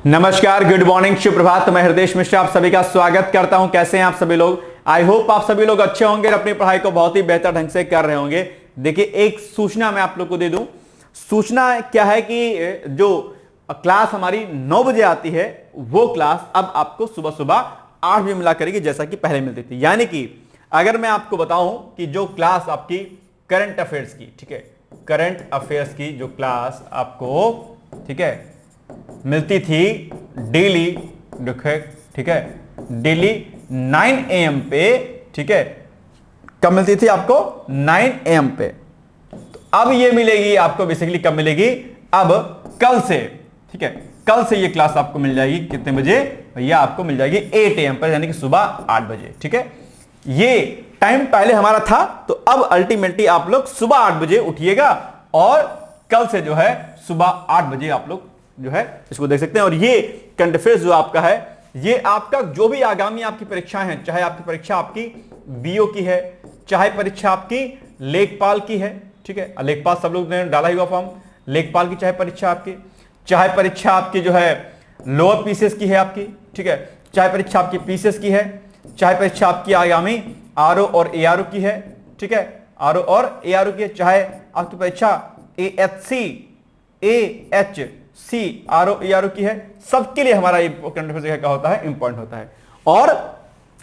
नमस्कार, good morning, शुभ प्रभात। मैं हृदय मिश्रा आप सभी का स्वागत करता हूं। कैसे हैं आप सभी लोग? आई होप आप सभी लोग अच्छे होंगे और अपनी पढ़ाई को बहुत ही बेहतर ढंग से कर रहे होंगे। देखिए, एक सूचना मैं आप लोग को दे दूं। सूचना क्या है कि जो क्लास हमारी 9 बजे आती है वो क्लास अब आपको सुबह सुबह 8 बजे मिला करेगी, जैसा कि पहले मिलती थी। यानी कि अगर मैं आपको बताऊं कि जो क्लास आपकी करंट अफेयर्स की, ठीक है, करंट अफेयर्स की जो क्लास आपको, ठीक है, मिलती थी डेली, ठीक है, डेली 9 AM पे, ठीक है, कब मिलती थी आपको? 9 AM पे। तो अब ये मिलेगी आपको बेसिकली कब मिलेगी? अब कल से, ठीक है, कल से ये क्लास आपको मिल जाएगी कितने बजे? भैया आपको मिल जाएगी 8 AM पर, यानी कि सुबह 8 बजे। ठीक है, ये टाइम पहले हमारा था, तो अब अल्टीमेटली आप लोग सुबह 8 बजे उठिएगा और कल से जो है सुबह 8 बजे आप लोग जो है इसको देख सकते हैं। और ये करंट अफेयर्स जो आपका है, ये आपका जो भी आगामी आपकी परीक्षाएं हैं, चाहे आपकी परीक्षा आपकी बीओ की है, चाहे परीक्षा आपकी लेखपाल की है, ठीक है, लेखपाल सब लोग ने डाला ही हुआ फॉर्म, लेखपाल की चाहे परीक्षा आपकी, चाहे परीक्षा आपकी जो है लोअर पीसीएस की है आपकी, ठीक है, चाहे परीक्षा आपकी पीसीएस की है, चाहे परीक्षा आपकी आगामी आरओ और एआरओ की है, ठीक है, आरओ और एआरओ की है, चाहे आपकी परीक्षा एएचसी आरओ एआरओ की है, सबके लिए हमारा ये करंट अफेयर्स क्या होता है? इंपॉर्टेंट होता है। और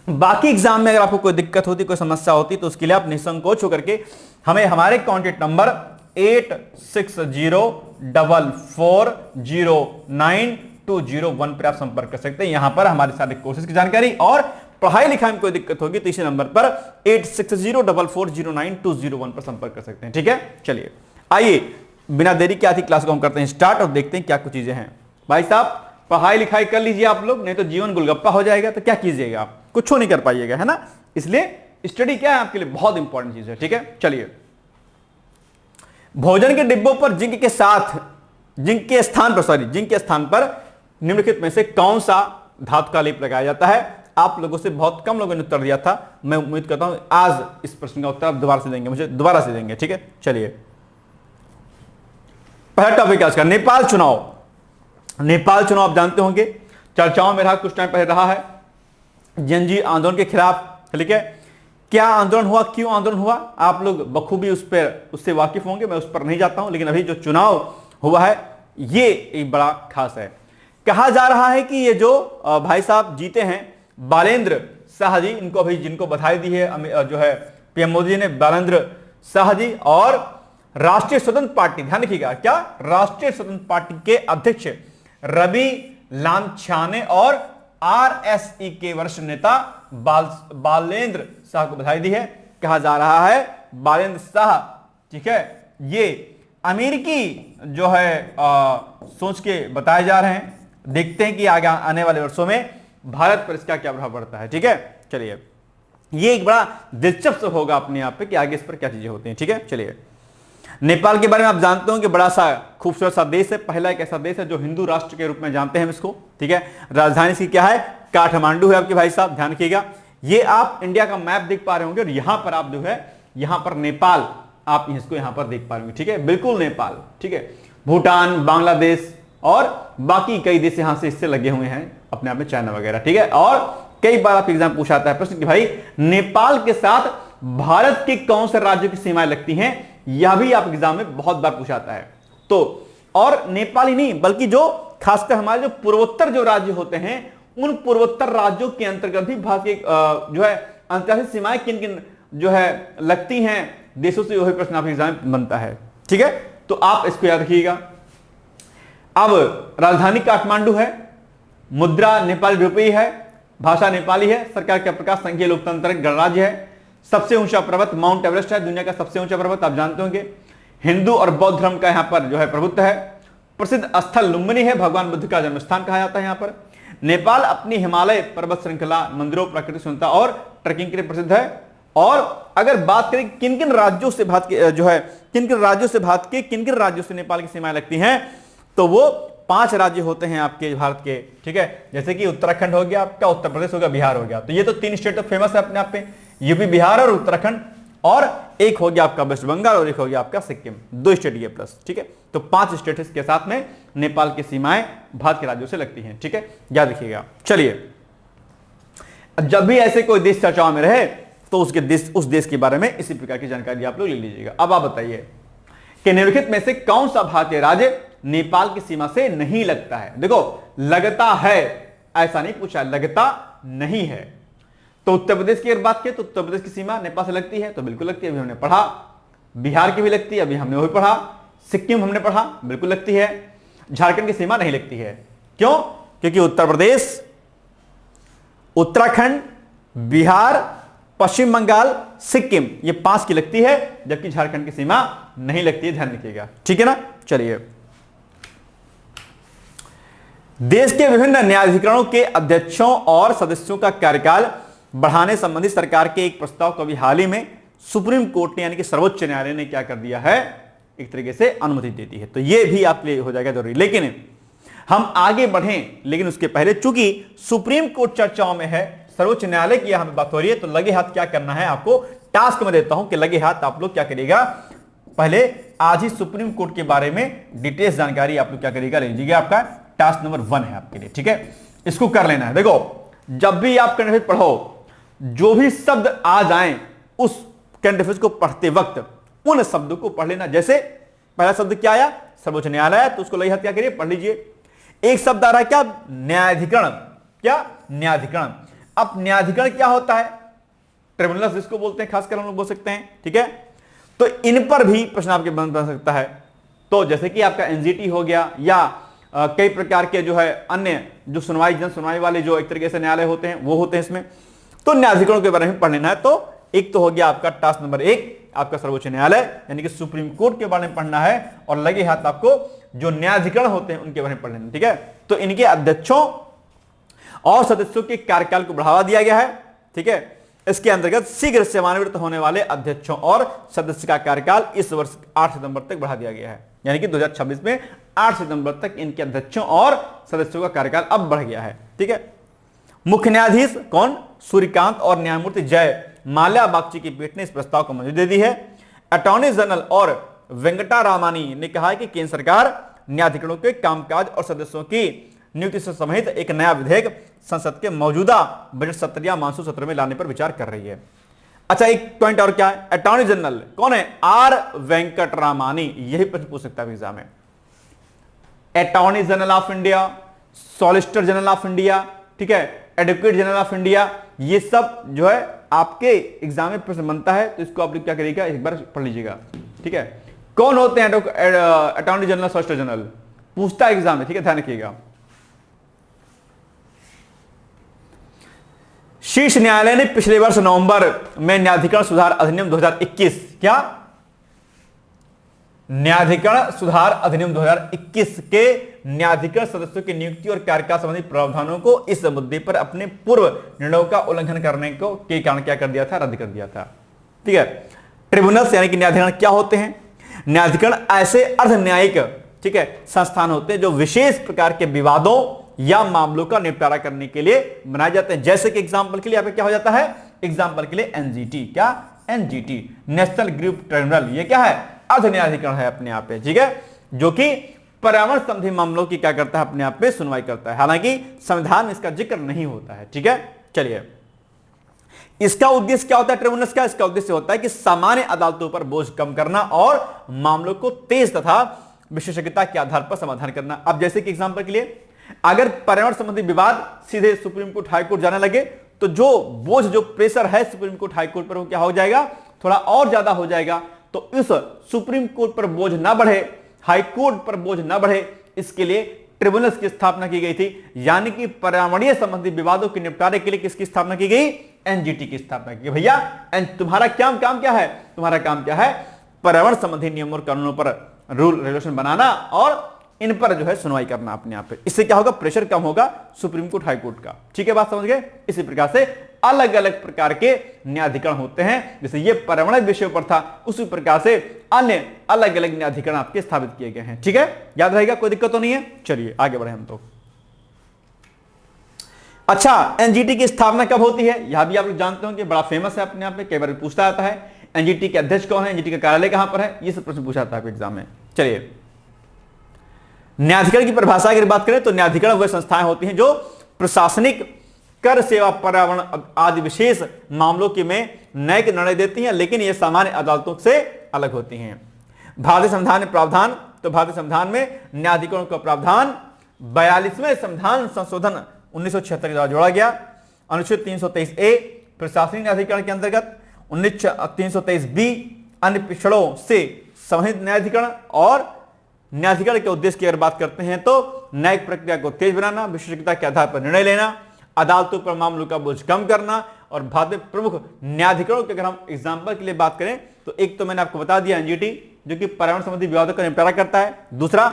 बाकी एग्जाम में अगर आपको कोई दिक्कत होती, कोई समस्या होती, तो उसके लिए आप निसंकोच होकर के हमें हमारे कॉन्टैक्ट नंबर 860444092201 पर आप संपर्क कर सकते हैं। यहां पर हमारे सारे कोर्सेज की जानकारी और पढ़ाई लिखाई में कोई दिक्कत होगी तो इसी नंबर पर 860444092201 पर संपर्क कर सकते हैं। ठीक है, चलिए आइए बिना देरी के आज की क्लास को हम करते हैं स्टार्ट और देखते हैं क्या कुछ चीजें हैं। भाई साहब, पढ़ाई लिखाई कर लीजिए आप लोग, नहीं तो जीवन गुलगप्पा हो जाएगा। तो क्या कीजिएगा आप? कुछ नहीं कर पाइएगा, है ना। इसलिए स्टडी क्या है आपके लिए बहुत इंपॉर्टेंट चीज है। ठीक है, चलिए, भोजन के डिब्बों पर जिंक के स्थान पर निम्नलिखित में से कौन सा धातु का लेप लगाया जाता है? आप लोगों से बहुत कम लोगों ने उत्तर दिया था। मैं उम्मीद करता हूं आज इस प्रश्न का उत्तर आप दोबारा से देंगे, मुझे दोबारा से देंगे। ठीक है, चलिए, पहला टॉपिक है उसका नेपाल चुनाव। नेपाल चुनाव आप जानते होंगे, चर्चाओं में रहा, कुछ टाइम पहले रहा है, जनजी आंदोलन के खिलाफ। ठीक है, क्या आंदोलन हुआ, क्यों आंदोलन हुआ, आप लोग बखूबी उससे वाकिफ होंगे, मैं उस पर नहीं जाता हूं। लेकिन अभी जो चुनाव हुआ है ये एक बड़ा खास है। कहा जा रहा है कि ये जो भाई साहब जीते हैं बालेंद्र शाह जी, इनको अभी जिनको बधाई दी है जो है पीएम मोदी जी ने, बालेंद्र शाह जी, और राष्ट्रीय स्वतंत्र पार्टी, ध्यान रखिएगा, क्या राष्ट्रीय स्वतंत्र पार्टी के अध्यक्ष रवि लामछाने और आरएसई के वरिष्ठ नेता बालेंद्र शाह को बधाई दी है। कहा जा रहा है बालेंद्र शाह, ठीक है, ये अमेरिकी जो है सोच के बताए जा रहे हैं। देखते हैं कि आगे आने वाले वर्षों में भारत पर इसका क्या प्रभाव पड़ता है। ठीक है, चलिए, ये एक बड़ा दिलचस्प होगा अपने आप पे कि आगे इस पर क्या चीजें होती हैं। ठीक है, चलिए, नेपाल के बारे में आप जानते हो कि बड़ा सा खूबसूरत सा देश है, पहला एक ऐसा देश है जो हिंदू राष्ट्र के रूप में जानते हैं इसको। ठीक है, राजधानी इसकी क्या है? काठमांडू है आपके भाई साहब, ध्यान रखिएगा। ये आप इंडिया का मैप देख पा रहे होंगे और यहां पर आप जो है यहां पर नेपाल, आप इसको यहां पर देख पा रहे होंगे। ठीक है, बिल्कुल नेपाल। ठीक है, भूटान, बांग्लादेश और बाकी कई देश यहां से इससे लगे हुए हैं अपने आप में, चाइना वगैरह। ठीक है, और कई बार आप एग्जाम पूछा जाता है प्रश्न कि भाई नेपाल के साथ भारत के कौन से राज्यों की सीमाएं लगती हैं, यह भी आप एग्जाम में बहुत बार पूछा जाता है। तो और नेपाल ही नहीं बल्कि जो खासकर हमारे जो पूर्वोत्तर जो राज्य होते हैं, उन पूर्वोत्तर राज्यों के अंतर्गत भी भारत के जो है अंतर्राष्ट्रीय सीमाएं किन किन जो है लगती हैं देशों से, वही प्रश्न आप एग्जाम में बनता है। ठीक है, तो आप इसको याद रखिएगा। अब राजधानी काठमांडू है, मुद्रा नेपाली रुपये है, भाषा नेपाली है, सरकार का प्रकार संघीय लोकतांत्रिक गणराज्य है, सबसे ऊंचा पर्वत माउंट एवरेस्ट है, दुनिया का सबसे ऊंचा पर्वत आप जानते होंगे, हिंदू और बौद्ध धर्म का यहां पर जो है प्रभुत्व है, प्रसिद्ध स्थल लुम्बिनी है, भगवान बुद्ध का जन्म स्थान कहा जाता है यहां पर। नेपाल अपनी हिमालय पर्वत श्रृंखला, मंदिरों, प्राकृतिक सुंदरता और ट्रैकिंग के लिए प्रसिद्ध है। और अगर बात करें किन किन राज्यों से भारत के जो है किन किन राज्यों से नेपाल की सीमाएं लगती हैं, तो वो 5 राज्य होते हैं आपके भारत के। ठीक है, जैसे कि उत्तराखंड हो गया आपका, उत्तर प्रदेश हो गया, बिहार हो गया। तो ये तो 3 स्टेट तो फेमस है अपने आप पे, यूपी, बिहार और उत्तराखंड। और एक हो गया आपका वेस्ट बंगाल और एक हो गया आपका सिक्किम, 2 स्टेट ये प्लस, ठीक है। तो 5 स्टेट के साथ में नेपाल की सीमाएं भारत के राज्यों से लगती हैं, ठीक है, याद रखिएगा। चलिए, जब भी ऐसे कोई देश चर्चाओं में रहे तो उस देश के बारे में इसी प्रकार की जानकारी आप लोग ले लीजिएगा। अब आप बताइए कि निम्नलिखित में से कौन सा भारतीय राज्य नेपाल की सीमा से नहीं लगता है? देखो, लगता है ऐसा नहीं पूछा, लगता नहीं है। तो उत्तर प्रदेश की अगर बात करें तो उत्तर प्रदेश की सीमा नेपाल से लगती है, तो बिल्कुल लगती है, अभी हमने पढ़ा। बिहार की भी लगती है, अभी हमने वही पढ़ा। सिक्किम हमने पढ़ा, बिल्कुल लगती है। झारखंड की सीमा नहीं लगती है, क्यों? क्योंकि उत्तर प्रदेश, उत्तराखंड, बिहार, पश्चिम बंगाल, सिक्किम, ये 5 की लगती है, जबकि झारखंड की सीमा नहीं लगती है, ध्यान रखिएगा, ठीक है ना। चलिए, देश के विभिन्न न्यायाधिकरणों के अध्यक्षों और सदस्यों का कार्यकाल बढ़ाने संबंधी सरकार के एक प्रस्ताव को अभी हाल ही में सुप्रीम कोर्ट ने यानी कि सर्वोच्च न्यायालय ने क्या कर दिया है, एक तरीके से अनुमति दे दी है। तो यह भी आपके लिए हो जाएगा जरूरी। लेकिन हम आगे बढ़ें, लेकिन उसके पहले चूंकि सुप्रीम कोर्ट चर्चाओं में है, सर्वोच्च न्यायालय की यहां बात हो रही है, तो लगे हाथ क्या करना है आपको टास्क में देता हूं कि लगे हाथ आप लोग क्या करिएगा, पहले आज ही सुप्रीम कोर्ट के बारे में डिटेल्स जानकारी आप लोग क्या करिएगा, ले लीजिएगा। आपका टास्क नंबर 1 है आपके लिए, ठीक है, इसको कर लेना है। देखो, जब भी आप करंट अफेयर्स पढ़ो, जो भी शब्द आ जाएं उस करंट अफेयर्स को पढ़ते वक्त उन शब्दों को पढ़ लेना। जैसे पहला शब्द क्या आया, सर्वोच्च न्यायालय, तो उसको लगे हाथ क्या करिए, पढ़ लीजिए। एक शब्द आ रहा है क्या, न्यायाधिकरण। क्या, न्यायाधिकरण। अब न्यायाधिकरण क्या होता है, ट्रिब्यूनल जिसको बोलते हैं, खासकर हम लोग बोल सकते हैं, ठीक है। तो इन पर भी प्रश्न आपके बन सकता है। तो जैसे कि आपका एनजीटी हो गया, या कई प्रकार के जो है अन्य जो सुनवाई, जन सुनवाई वाले जो एक तरीके से न्यायालय होते हैं, वो होते हैं इसमें। तो न्यायाधिकरणों के बारे में पढ़ लेना है। तो एक तो हो गया आपका टास्क नंबर 1, आपका सर्वोच्च न्यायालय यानी कि सुप्रीम कोर्ट के बारे में पढ़ना है, और लगे हाथ आपको जो न्यायाधिकरण होते हैं उनके बारे में पढ़ लेना, ठीक है। तो इनके अध्यक्षों और सदस्यों के कार्यकाल को बढ़ावा दिया गया है, ठीक है। इसके अंतर्गत शीघ्र सेवानिवृत्त होने वाले अध्यक्षों और सदस्य का कार्यकाल इस वर्ष 8 सितंबर तक बढ़ा दिया गया है, यानी कि 2026 में 8 सितंबर तक इनके अध्यक्षों और सदस्यों का कार्यकाल अब बढ़ गया है, ठीक है। मुख्य न्यायाधीश कौन, सूर्यकांत और न्यायमूर्ति जय माल्या बागची की पीठ ने इस प्रस्ताव को मंजूरी दे दी है। अटॉर्नी जनरल और वेंकटरामानी ने कहा है कि केंद्र सरकार न्यायाधिकरणों के कामकाज और सदस्यों की नियुक्ति से संबंधित एक नया विधेयक संसद के मौजूदा बजट सत्र या मानसून सत्र में लाने पर विचार कर रही है। अच्छा, एक पॉइंट और क्या है, अटॉर्नी जनरल कौन है, आर वेंकटरामानी, यही प्रश्न पूछ सकता है एग्जाम में। Attorney general of India, solicitor general of India, ठीक है, एडवोकेट जनरल ऑफ इंडिया, ये सब जो है आपके एग्जाम में प्रश्न बनता है। तो इसको आप लोग क्या करिएगा, एक बार पढ़ लीजिएगा, ठीक है। कौन होते हैं अटॉर्नी जनरल, सॉलिसिटर जनरल, पूछता है एग्जाम में, ठीक है, ध्यान रखिएगा। शीर्ष न्यायालय ने पिछले वर्ष नवंबर में न्यायाधिकरण सुधार अधिनियम 2021, क्या, न्यायाधिकरण सुधार अधिनियम 2021 के न्यायाधिकरण सदस्यों की नियुक्ति और कार्यकाल संबंधी प्रावधानों को इस मुद्दे पर अपने पूर्व निर्णयों का उल्लंघन करने को के कारण क्या कर दिया था, रद्द कर दिया था, ठीक है। ट्रिब्यूनल्स यानी कि न्यायाधिकरण क्या होते हैं, न्यायाधिकरण ऐसे अर्ध न्यायिक, ठीक है, संस्थान होते हैं जो विशेष प्रकार के विवादों या मामलों का निपटारा करने के लिए बनाए जाते हैं। जैसे कि एग्जाम्पल के लिए यहाँ पे क्या हो जाता है, एग्जाम्पल के लिए एनजीटी, क्या, एनजीटी, नेशनल ग्रुप ट्रिब्यूनल, ये क्या है, अर्ध न्यायाधिकरण है अपने आप पे, ठीक है, जो कि पर्यावरण संबंधी मामलों की क्या करता है, अपने आप पे सुनवाई करता है। हालांकि संविधान में इसका जिक्र नहीं होता है, ठीक है। चलिए, इसका उद्देश्य क्या होता है ट्रिब्यूनल्स का, इसका उद्देश्य होता है कि सामान्य अदालतों पर बोझ कम करना और मामलों को तेज तथा विशेषज्ञता के आधार पर समाधान करना। अब जैसे कि एग्जाम्पल के लिए, अगर पर्यावरण संबंधी विवाद सीधे सुप्रीम कोर्ट हाई कोर्ट जाने लगे तो जो बोझ, जो प्रेशर है सुप्रीम कोर्ट हाई कोर्ट पर, वो क्या हो जाएगा, थोड़ा और ज्यादा हो जाएगा। तो इस सुप्रीम कोर्ट पर बोझ ना बढ़े, हाई कोर्ट पर बोझ ना बढ़े, इसके लिए ट्रिब्यूनल्स की स्थापना की गई थी, यानी कि पर्यावरणीय संबंधी विवादों के निपटारे के लिए किसकी स्थापना की गई, एनजीटी की स्थापना की। भैया तुम्हारा काम क्या है, तुम्हारा काम क्या है, पर्यावरण संबंधी नियमों और कानूनों पर रूल रेगुलेशन बनाना और इन पर जो है सुनवाई करना अपने आप पे। इससे क्या होगा, प्रेशर कम होगा सुप्रीम कोर्ट हाई कोर्ट का, ठीक है, बात समझ गए। इसी प्रकार से अलग अलग प्रकार के न्यायाधिकरण होते हैं, जैसे ये पर्यावरण विषय पर था, उसी प्रकार से अन्य अलग अलग न्यायाधिकरण आपके स्थापित किए गए हैं, ठीक है, याद रहेगा, कोई दिक्कत तो नहीं है। चलिए आगे बढ़े हम तो। अच्छा, एनजीटी की स्थापना कब होती है, यह भी आप लोग जानते हो कि बड़ा फेमस है अपने आप में, कई बार पूछता आता है। एनजीटी के अध्यक्ष कौन है, एनजीटी का कार्यालय कहां पर है, ये सब प्रश्न पूछा था एग्जाम में। चलिए, न्यायाधिकरण की परिभाषा की बात करें तो न्यायाधिकरण वह संस्थाएं होती हैं जो प्रशासनिक, कर, सेवा, पर्यावरण आदि विशेष मामलों के में न्यायिक निर्णय देती हैं, लेकिन ये सामान्य अदालतों से अलग होती हैं। भारतीय संविधान में प्रावधान, तो भारतीय संविधान में न्यायाधिकरणों का प्रावधान 42वें संविधान संशोधन 1976 के द्वारा जोड़ा गया। अनुच्छेद 323A प्रशासनिक न्यायाधिकरण के अंतर्गत, 323B अन्य पिछड़ों से संबंधित न्यायाधिकरण, और न्यायाधिकरण के उद्देश्य की अगर बात करते हैं तो न्यायिक प्रक्रिया को तेज बनाना, विशेषज्ञता के आधार पर निर्णय लेना, अदालतों पर मामलों का बोझ कम करना। और भारत में प्रमुख न्यायाधिकरणों की अगर हम एग्जांपल के लिए बात करें तो एक तो मैंने आपको बता दिया एनजीटी, जो कि पर्यावरण संबंधी विवादों का निपटारा करता है। दूसरा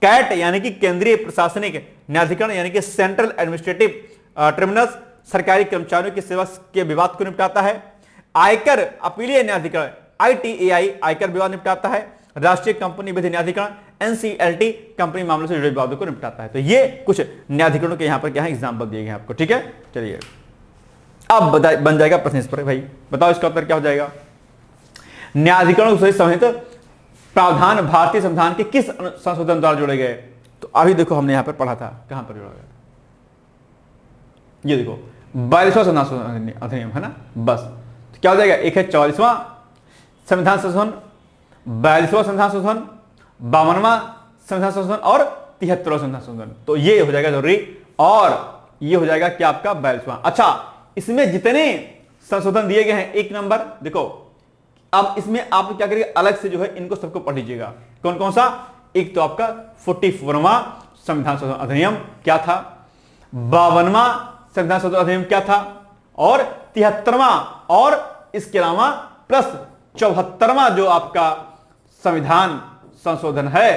कैट यानी कि केंद्रीय प्रशासनिक न्यायाधिकरण यानी कि सेंट्रल एडमिनिस्ट्रेटिव ट्रिब्यूनल्स, सरकारी कर्मचारियों की सेवा के विवाद को निपटाता है। आयकर अपीलीय न्यायाधिकरण ITAI आयकर विवाद निपटाता है। राष्ट्रीय कंपनी विधि न्यायाधिकरण NCLT कंपनी मामलों से जुड़े विवादों को निपटाता है। तो ये कुछ न्यायाधिकरणों के यहां पर क्या है एग्जांपल दिए गए आपको, ठीक है। चलिए, अब बन जाएगा प्रश्न इस पर, भाई बताओ इसका उत्तर क्या हो जाएगा। न्यायाधिकरणों से संबंधित प्रावधान भारतीय संविधान के किस संशोधन द्वारा जोड़े गए। तो अभी देखो हमने यहां पर पढ़ा था, कहां पर जोड़ा गया, ये देखो 42वां संविधान अधिनियम है ना, बस। तो क्या हो जाएगा, एक है 44वां संविधान संशोधन, 42वां संविधान संशोधन, 52वां संविधान संशोधन और 73वां संविधान संशोधन। तो ये हो जाएगा जरूरी, और ये हो जाएगा क्या आपका 42वां। अच्छा, इसमें जितने संशोधन दिए गए हैं, एक नंबर देखो, अब इसमें आप क्या करिएगा, अलग से जो है इनको सबको पढ़ लीजिएगा। कौन कौन सा, एक तो आपका 44वां संविधान संशोधन अधिनियम क्या था, 52वां संविधान संशोधन अधिनियम क्या था, और 73वां, और इसके अलावा प्लस 74वां जो आपका संविधान संशोधन है,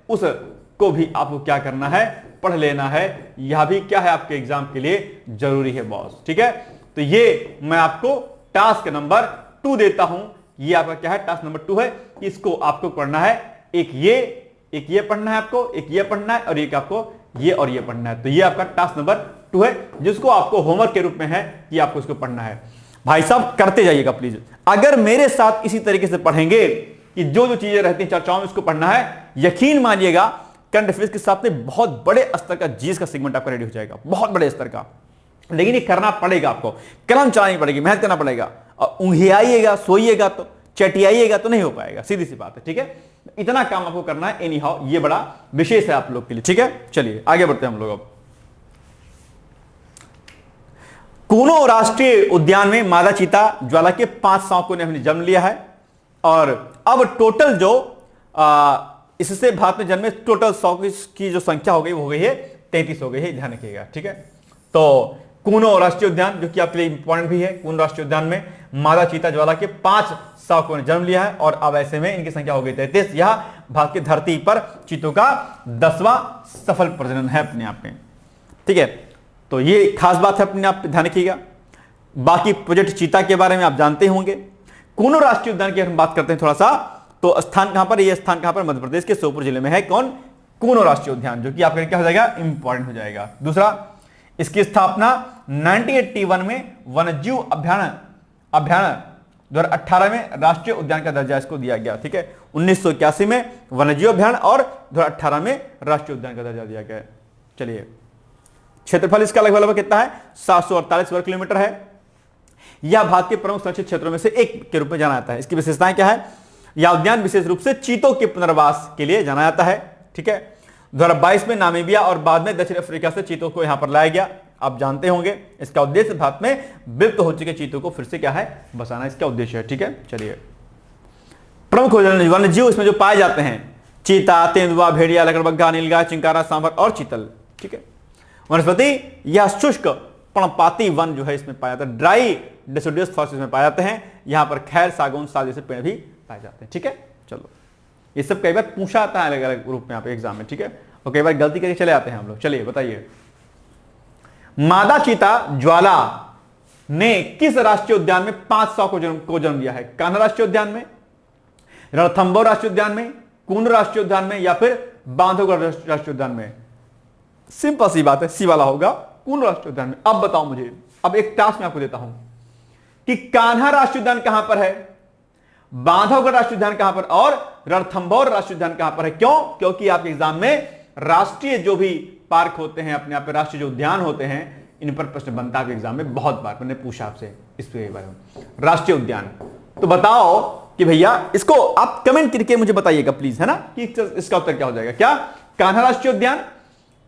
उसको भी आपको क्या करना है, पढ़ लेना है। यह भी क्या है आपके एग्जाम के लिए जरूरी है बॉस, ठीक है। तो ये मैं आपको टास्क नंबर 2 देता हूं। ये आपका क्या है, टास्क नंबर 2 है। इसको आपको पढ़ना है, एक ये पढ़ना है आपको, एक ये पढ़ना है, और एक आपको ये और ये पढ़ना है। तो ये आपका टास्क नंबर 2 है, जिसको आपको होमवर्क के रूप में है कि आपको इसको पढ़ना है। भाई साहब करते जाइएगा प्लीज। अगर मेरे साथ इसी तरीके से पढ़ेंगे कि जो जो चीजें रहती हैं चर्चाओं में इसको पढ़ना है, यकीन मानिएगा करंट अफेयर्स के साथ में बहुत बड़े स्तर का जीएस का सेगमेंट आपका रेडी हो जाएगा, बहुत बड़े स्तर का। लेकिन ये करना पड़ेगा, आपको कलम चलानी पड़ेगी, मेहनत करना पड़ेगा। और ऊँघियाइएगा, सोइएगा तो, चटियाइएगा तो नहीं हो पाएगा, सीधी सी बात है, ठीक है। इतना काम आपको करना है एनी हाउ, ये बड़ा विशेष है आप लोग के लिए, ठीक है। चलिए आगे बढ़ते हैं हम लोग। अब कूनो राष्ट्रीय उद्यान में मादा चीता ज्वाला के 5 सांपों ने अपने जन्म लिया है, और अब टोटल जो इससे भारत में जन्मे टोटल 100 की जो संख्या हो गई वो हो गई है 33 हो गई है, ध्यान रखिएगा, ठीक है। तो कूनो राष्ट्रीय उद्यान जो कि आपके लिए इंपॉर्टेंट भी है, कूनो राष्ट्रीय उद्यान में मादा चीता ज्वाला के 5 सांपों ने जन्म लिया है, और अब ऐसे में इनकी संख्या हो गई 33। यह भारत की धरती पर चीतों का 10वां सफल प्रजनन है अपने आप में, ठीक है। तो ये खास बात है, अपने आप ध्यान रखिएगा। बाकी प्रोजेक्ट चीता के बारे में आप जानते होंगे। कूनो राष्ट्रीय उद्यान की हम बात करते हैं थोड़ा सा, तो स्थान कहां पर, ये स्थान कहां पर, मध्य प्रदेश के श्योपुर जिले में है। कौन, कूनो राष्ट्रीय उद्यान, जो कि आपका क्या हो जाएगा, इंपॉर्टेंट हो जाएगा। दूसरा, इसकी स्थापना 1981 में वन्यजीव अभ्यारण्य 2018 में राष्ट्रीय उद्यान का दर्जा इसको दिया गया, ठीक है। 1981 में वन्यजीव अभ्यारण्य और 2018 में राष्ट्रीय उद्यान का दर्जा दिया गया। चलिए, क्षेत्रफल इसका लगभग कितना है, 748 वर्ग किलोमीटर है। यह भारत के प्रमुख संरक्षित क्षेत्रों में से एक के रूप में जाना जाता है। इसकी विशेषताएं क्या है, यह उद्यान विशेष रूप से चीतों के पुनर्वास के लिए जाना जाता है, ठीक है। 2022 में नामीबिया और बाद में दक्षिण अफ्रीका से चीतों को यहां पर लाया गया, आप जानते होंगे। इसका उद्देश्य भारत में विलुप्त हो चुके चीतों को फिर से क्या है, बसाना, इसका उद्देश्य है, ठीक है। चलिए, प्रमुख वन्यजीव इसमें जो पाए जाते हैं, चीता, तेंदुआ, भेड़िया, लकड़बग्घा, नीलगाय, चिंकारा, सांभर और चीतल, ठीक है। वनस्पति, यह शुष्क पर्णपाती वन जो है इसमें पाया जाता है, ड्राई डेसिडुअस फॉरेस्ट में पाए जाते हैं। यहां पर खैर, सागौन, साल जैसे पेड़ भी पाए जाते हैं, ठीक है। चलो, ये सब कई बार पूछा आता है अलग अलग रूप में यहाँ पे एग्जाम में, ठीक है। और कई बार गलती करके चले आते हैं हम लोग। चलिए बताइए, मादा चीता ज्वाला ने किस राष्ट्रीय उद्यान में 500 को जन्म दिया है, कान्हा राष्ट्रीय उद्यान में, रणथंभौर राष्ट्रीय उद्यान में, कूनो राष्ट्रीय उद्यान में, या फिर बांधवगढ़ राष्ट्रीय उद्यान में। सिंपल सी बात है, सी वाला होगा, कूनो राष्ट्रीय उद्यान में। अब बताओ मुझे, अब एक टास्क मैं आपको देता हूं कि कान्हा राष्ट्रीय उद्यान कहां पर है, बांधवगढ़ राष्ट्रीय उद्यान कहां पर और रणथंभौर राष्ट्रीय उद्यान कहां पर है। क्यों? क्योंकि आपके एग्जाम में राष्ट्रीय जो भी पार्क होते हैं, अपने आप राष्ट्रीय जो उद्यान होते हैं, इन पर प्रश्न बनता है एग्जाम में बहुत बार। मैंने पूछा आपसे इस बारे में, राष्ट्रीय उद्यान। तो बताओ कि भैया इसको आप कमेंट करके मुझे बताइएगा प्लीज, है ना, कि इसका उत्तर क्या हो जाएगा। क्या? कान्हा राष्ट्रीय उद्यान,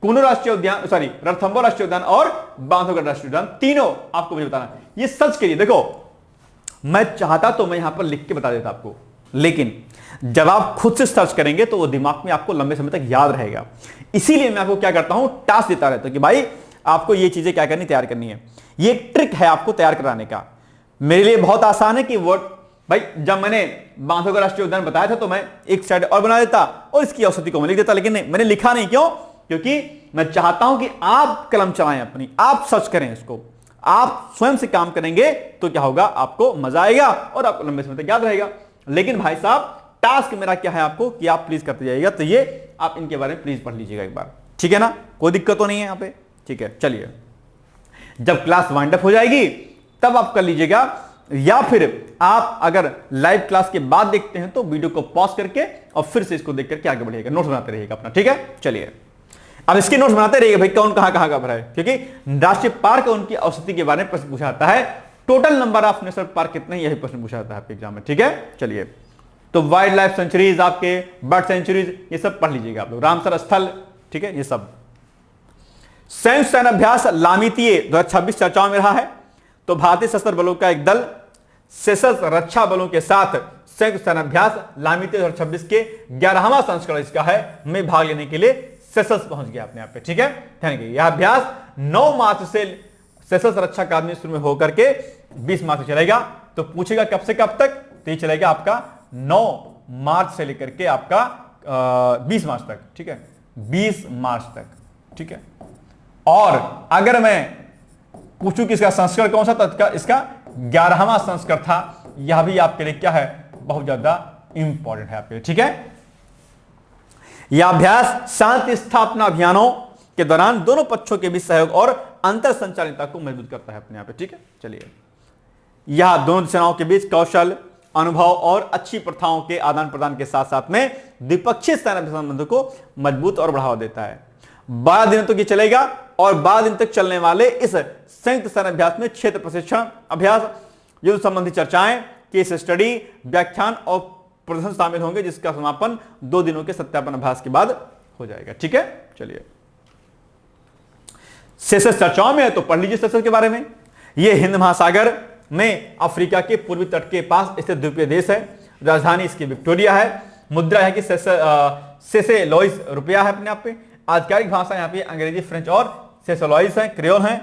कूनो राष्ट्रीय उद्यान, सॉरी रणथंभौर राष्ट्रीय उद्यान और बांधवगढ़ राष्ट्रीय उद्यान, तीनों आपको मुझे बताना। ये सर्च करिए। देखो मैं चाहता तो मैं यहां पर लिख के बता देता आपको, लेकिन जब आप खुद से सर्च करेंगे तो वो दिमाग में आपको लंबे समय तक याद रहेगा। इसीलिए मैं आपको क्या करता हूं, टास्क देता रहता हूं कि भाई आपको ये चीजें क्या करनी, तैयार करनी है। ये एक ट्रिक है आपको तैयार कराने का। मेरे लिए बहुत आसान है कि वो भाई जब मैंने बांधवगढ़ राष्ट्रीय उद्यान बताया था तो मैं एक साइड और बना देता और इसकी औसती को मैं लिख देता, लेकिन नहीं, मैंने लिखा नहीं। क्यों? क्योंकि मैं चाहता हूं कि आप कलम चलाएं अपनी, आप सर्च करें इसको, आप स्वयं से काम करेंगे तो क्या होगा, आपको मजा आएगा और आपको लंबे समय तक याद रहेगा। लेकिन भाई साहब टास्क मेरा क्या है आपको कि आप प्लीज करते जाइएगा। तो ये आप इनके बारे में प्लीज पढ़ लीजिएगा एक बार, ठीक है ना, कोई दिक्कत तो नहीं है यहां पे, ठीक है। चलिए जब क्लास वाइंड अप हो जाएगी तब आप कर लीजिएगा, या फिर आप अगर लाइव क्लास के बाद देखते हैं तो वीडियो को पॉज करके और फिर से इसको देख करके आगे बढ़िएगा, नोट्स बनाते रहिएगा अपना, ठीक है। चलिए अब इसके नोट्स बनाते रहिएगा भाई, कौन कहां कहां का भरा है, क्योंकि राष्ट्रीय पार्क उनकी औसती के बारे में प्रश्न पूछा जाता है। Total number of national park कितने, यही प्रश्न पूछा जाता है आपके एग्जाम में, ठीक है। चलिए तो वाइल्ड लाइफ सेंचुरीज, आपके बर्ड सेंचुरीज, ये सब पढ़ लीजिएगा आप लोग। रामसर स्थल, ठीक है, ये सब। संयुक्त सैन्य अभ्यास लामितीय 2026 चर्चाओं में रहा है। तो भारतीय सशस्त्र बलों का एक दल सशस्त्र रक्षा बलों के साथ संयुक्त सैन्य अभ्यास लामितीय 2026 के 11वां संस्करण इसका है में भाग लेने के लिए सेशल्स पहुंच गया अपने आप पे, ठीक है। ध्यान रखिए यह अभ्यास 9 मार्च से सशस्त्र रक्षा अकादमी शुरू में होकर के 20 मार्च से चलेगा। तो पूछेगा कब से कब तक, तो ये चलेगा आपका 9 मार्च से लेकर के आपका 20 मार्च तक, ठीक है, 20 मार्च तक, ठीक है। और अगर मैं पूछूं कि इसका संस्करण कौन सा था, इसका 11वां संस्करण था। यह भी आपके लिए क्या है, बहुत ज्यादा इंपॉर्टेंट है आपके लिए, ठीक है। यह अभ्यास शांति स्थापना अभियानों के दौरान दोनों पक्षों के बीच सहयोग और अंतर संचालितता को मजबूत करता है अपने आप पे, ठीक है। चलिए यह दोनों सेनाओं के बीच कौशल, अनुभव और अच्छी प्रथाओं के आदान प्रदान के साथ साथ में द्विपक्षीय सैन्य संबंधों को मजबूत और बढ़ावा देता है। 12 दिनों तक ये चलेगा और 12 दिन तक चलने वाले इस संयुक्त सैन्य अभ्यास में क्षेत्र प्रशिक्षण अभ्यास, युद्ध संबंधी चर्चाएं, केस स्टडी, व्याख्यान और प्रदर्शन शामिल होंगे, जिसका समापन 2 दिनों के सत्यापन अभ्यास के बाद हो जाएगा, ठीक है। चलिए सेशल्स चर्चाओं में है तो पढ़ लीजिए सेशल्स के बारे में। यह हिंद महासागर में अफ्रीका के पूर्वी तट के पास स्थित द्वीपीय देश है। राजधानी इसकी विक्टोरिया है। मुद्रा है कि सेसेलॉइस रुपया है अपने आप पे। आधिकारिक भाषा यहाँ पे अंग्रेजी, फ्रेंच और सेसेलॉइस है, क्रियोल है।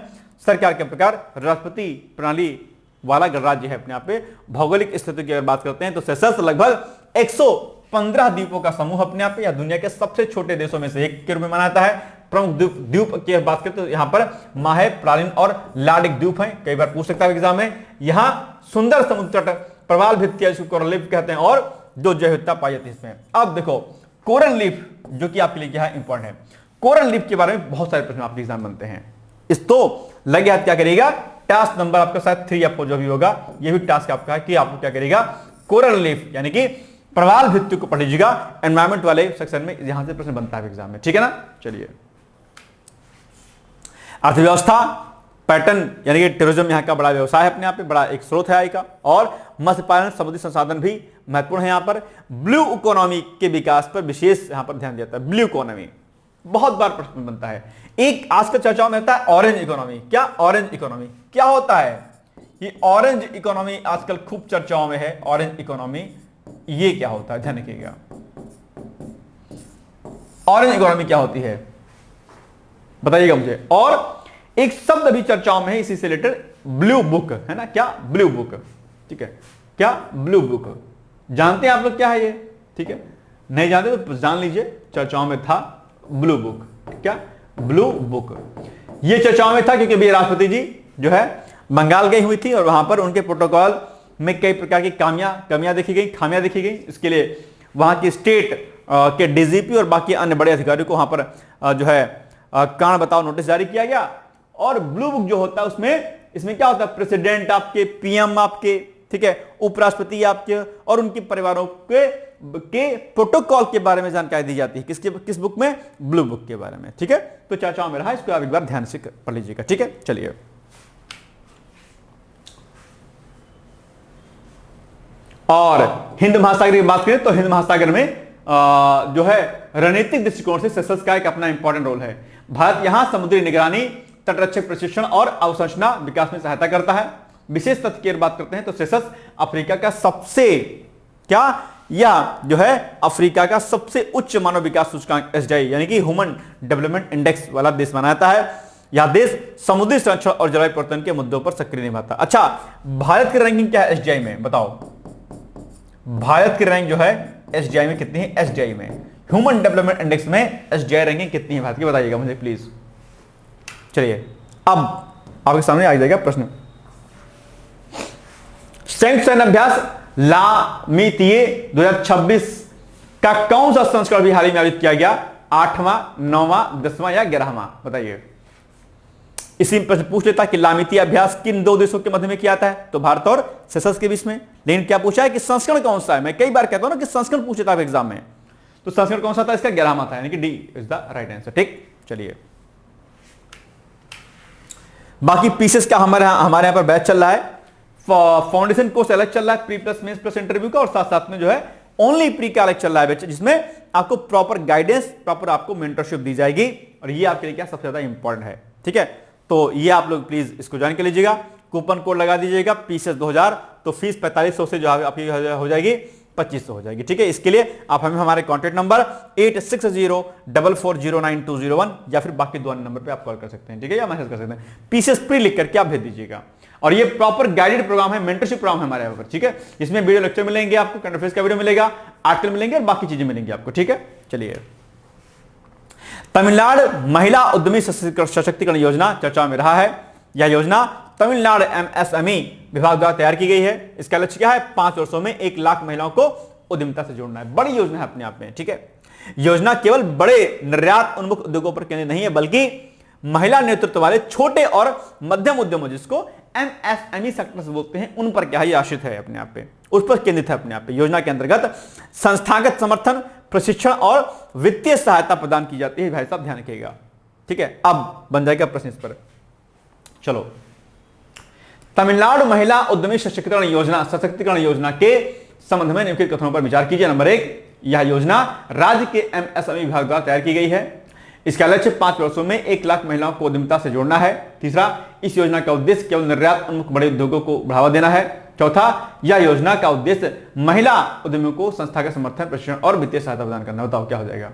सरकार के प्रकार राष्ट्रपति प्रणाली वाला गणराज्य है अपने आप पे। भौगोलिक स्थिति की अगर बात करते हैं तो सेशल्स लगभग 115 द्वीपों का समूह अपने आप पे, या दुनिया के सबसे छोटे देशों में से एक के रूप में माना जाता है। प्रमुख द्वीप की बात करते तो यहाँ पर माहे, प्रालिन और लार्डिक द्वीप हैं, कई बार पूछ सकता है एग्जाम में। यहाँ सुंदर समुद्र तट, प्रवाल भित्तियां जिसको कोरल लीफ कहते हैं, और जो जैव विविधता पाई जाती है इसमें। अब देखो कोरल लीफ जो कि आपके लिए क्या है, इंपॉर्टेंट है। कोरल लीफ के बारे में बहुत सारे प्रश्न आपके एग्जाम बनते हैं। इस तो लगे हाथ क्या करेगा, टास्क नंबर आपका शायद 3 या 4 जो भी होगा, ये भी टास्क आपका है कि आपको क्या करेगा, कोरल लीफ यानी कि प्रवाल भित्ति को पढ़ लीजिएगा। एनवायरमेंट वाले सेक्शन में यहां से प्रश्न बनता है एग्जाम में, ठीक है ना। चलिए अर्थव्यवस्था, पैटर्न यानी कि टूरिज्म यहाँ का बड़ा व्यवसाय है अपने आप पे, बड़ा एक स्रोत है आय का। और मत्स्य पालन, समुद्री संसाधन भी महत्वपूर्ण है यहाँ पर। ब्लू इकोनॉमी के विकास पर विशेष यहाँ पर ध्यान दिया जाता है। ब्लू इकोनॉमी बहुत बार प्रश्न बनता है। एक आजकल चर्चाओं में रहता है ऑरेंज इकोनॉमी। क्या ऑरेंज इकोनॉमी क्या होता है? ये ऑरेंज इकोनॉमी आजकल खूब चर्चाओं में है। ऑरेंज इकोनॉमी ये क्या होता है, ध्यान रखिएगा। ऑरेंज इकोनॉमी क्या होती है बताइएगा मुझे। और एक शब्द भी चर्चाओं में है इसी से रिलेटेड, ब्लू बुक, है ना। क्या ब्लू बुक, ठीक है, क्या ब्लू बुक जानते हैं आप लोग क्या है ये, ठीक है। नहीं जानते तो जान लीजिए, चर्चाओं में था ब्लू बुक। क्या ब्लू बुक ये चर्चाओं में था क्योंकि भी राष्ट्रपति जी जो है बंगाल गई हुई थी और वहां पर उनके प्रोटोकॉल में कई प्रकार की कमियां देखी गई, खामियां देखी गई। इसके लिए वहां की स्टेट के डीजीपी और बाकी अन्य बड़े अधिकारियों को वहां पर जो है कारण बताओ नोटिस जारी किया गया। और ब्लू बुक जो होता है उसमें इसमें क्या होता है, प्रेसिडेंट आपके, पीएम आपके, ठीक है, उपराष्ट्रपति आपके और उनके परिवारों के प्रोटोकॉल के बारे में जानकारी दी जाती है। किस बुक में? ब्लू बुक के बारे में। ठीक है, तो चर्चाओं में रहा, इसको आप एक बार ध्यान से पढ़ लीजिएगा। ठीक है, चलिए और हिंद महासागर की बात करें तो हिंद महासागर में जो है रणनीतिक दृष्टिकोण से सेशल्स का एक अपना इंपॉर्टेंट रोल है। भारत यहां समुद्री निगरानी, तटरक्षक प्रशिक्षण और अवसंरचना विकास में सहायता करता है। विशेष तथ्य की बात करते हैं तो सेशल्स अफ्रीका का सबसे जो है अफ्रीका का सबसे उच्च मानव विकास सूचकांक एसडीआई यानी कि ह्यूमन डेवलपमेंट इंडेक्स वाला देश बनाता है। यह देश समुद्री संरक्षण और जलवायु परिवर्तन के मुद्दों पर सक्रिय निभाता। अच्छा, भारत की रैंकिंग क्या है एसडीआई में? बताओ, भारत की रैंक जो है एसडीआई में कितनी है? एसडीआई में ह्यूमन डेवलपमेंट इंडेक्स में एसडीआई रैंकिंग कितनी है भारत की? बताइएगा मुझे प्लीज। चलिए अब आपके सामने आ जाएगा प्रश्न। संयुक्त सैन्य अभ्यास लामीतीये 2026 का कौन सा संस्करण भी हाल ही में आयोजित किया गया? 8वां, 9वां, 10वां या 11वां? बताइए। इसी में प्रश्न पूछ लेता कि लामीतीय अभ्यास किन दो देशों के मध्य में किया जाता है? तो भारत और सेशल्स के बीच में। लेकिन क्या पूछा है कि संस्करण कौन सा है? मैं कई बार कहता हूं ना कि संस्करण पूछ लेता है एग्जाम में, तो संस्करण कौन सा था? इसका 11वां था, यानी कि D is the right answer. ठीक, चलिए बाकी पीसेस का हमारे यहां पर बैच चल रहा है। फाउंडेशन कोर्स अलग चल रहा है, pre plus mains plus interview का, और साथ साथ में जो है ओनली प्री का अलग चल रहा है बैच, जिसमें आपको प्रॉपर गाइडेंस, प्रॉपर आपको मेंटरशिप दी जाएगी, और ये आपके लिए क्या सबसे ज्यादा इंपॉर्टेंट है। ठीक है, तो ये आप लोग प्लीज इसको ज्वाइन कर लीजिएगा। कूपन कोड लगा दीजिएगा पीसेस 2000, तो फीस 4500 से जो आपकी हो जाएगी 2500 हो जाएगी। ठीक है, इसके लिए आप हमें हमारे कॉन्टैक्ट नंबर 8604409201 या फिर बाकी दो अन्य नंबर पे आप कॉल कर सकते हैं। ठीक है, या मैसेज कर सकते हैं, पीसेस प्री लिख करके आप भेज दीजिएगा। और ये प्रॉपर गाइडेड प्रोग्राम है, मेंटरशिप प्रोग्राम है हमारे यहाँ पर। ठीक है, इसमें वीडियो लेक्चर मिलेंगे आपको, करंट अफेयर्स का वीडियो मिलेगा, आर्टिकल मिलेंगे और बाकी चीजें मिलेंगी आपको। ठीक है, चलिए तमिलनाडु महिला उद्यमी सशक्तिकरण योजना चर्चा में रहा है। यह योजना तमिलनाडु एमएसएमई विभाग द्वारा तैयार की गई है। इसका लक्ष्य क्या है? 5 वर्षों में 1 लाख महिलाओं को उद्यमिता से जोड़ना है। बड़ी योजना है अपने आप में। ठीक है, योजना केवल बड़े निर्यात उन्मुख उद्योगों पर केंद्रित नहीं है, बल्कि महिला नेतृत्व वाले छोटे और मध्यम उद्यमों, जिसको एमएसएमई सेक्टर्स बोलते हैं, उन पर क्या है? आश्रित है अपने आप पे, उस पर केंद्रित है अपने आप पे। योजना के अंतर्गत संस्थागत समर्थन, प्रशिक्षण और वित्तीय सहायता प्रदान की जाती है। भाई साहब ध्यान रखिएगा। ठीक है, अब बन जाएगा प्रश्न इस पर। चलो, तमिलनाडु महिला उद्यमी सशक्तिकरण योजना के संबंध में निम्नलिखित कथनों पर विचार कीजिए। नंबर 1, यह योजना राज्य के एमएसएमई विभाग द्वारा तैयार की गई है। इसका लक्ष्य 5 वर्षों में 1 लाख महिलाओं को उद्यमिता से जोड़ना है। तीसरा, इस योजना का उद्देश्य केवल निर्यात उन्मुख बड़े उद्योगों को बढ़ावा देना है। चौथा, यह योजना का उद्देश्य महिला उद्यमियों को संस्थागत समर्थन, प्रशिक्षण और वित्तीय सहायता प्रदान करना। बताओ क्या हो जाएगा?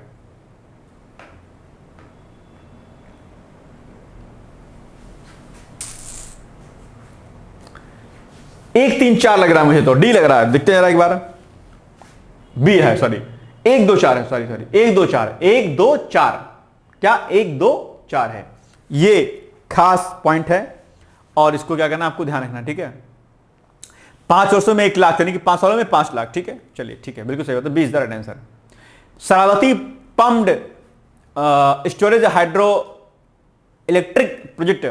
1 3 4 लग रहा है मुझे, तो डी लग रहा है। देखते हैं जरा एक बार। बी है, सॉरी 1 2 4 है, सॉरी 1 2 4 1 2 4, क्या 1 2 4 है। ये खास पॉइंट है और इसको क्या करना आपको ध्यान रखना। ठीक है, 5 वर्षों में 1 लाख, यानी कि 5 सालों में 5 लाख। ठीक है, चलिए ठीक है, बिल्कुल सही बात है, 20 right answer. Sharavati pumped storage hydro electric project.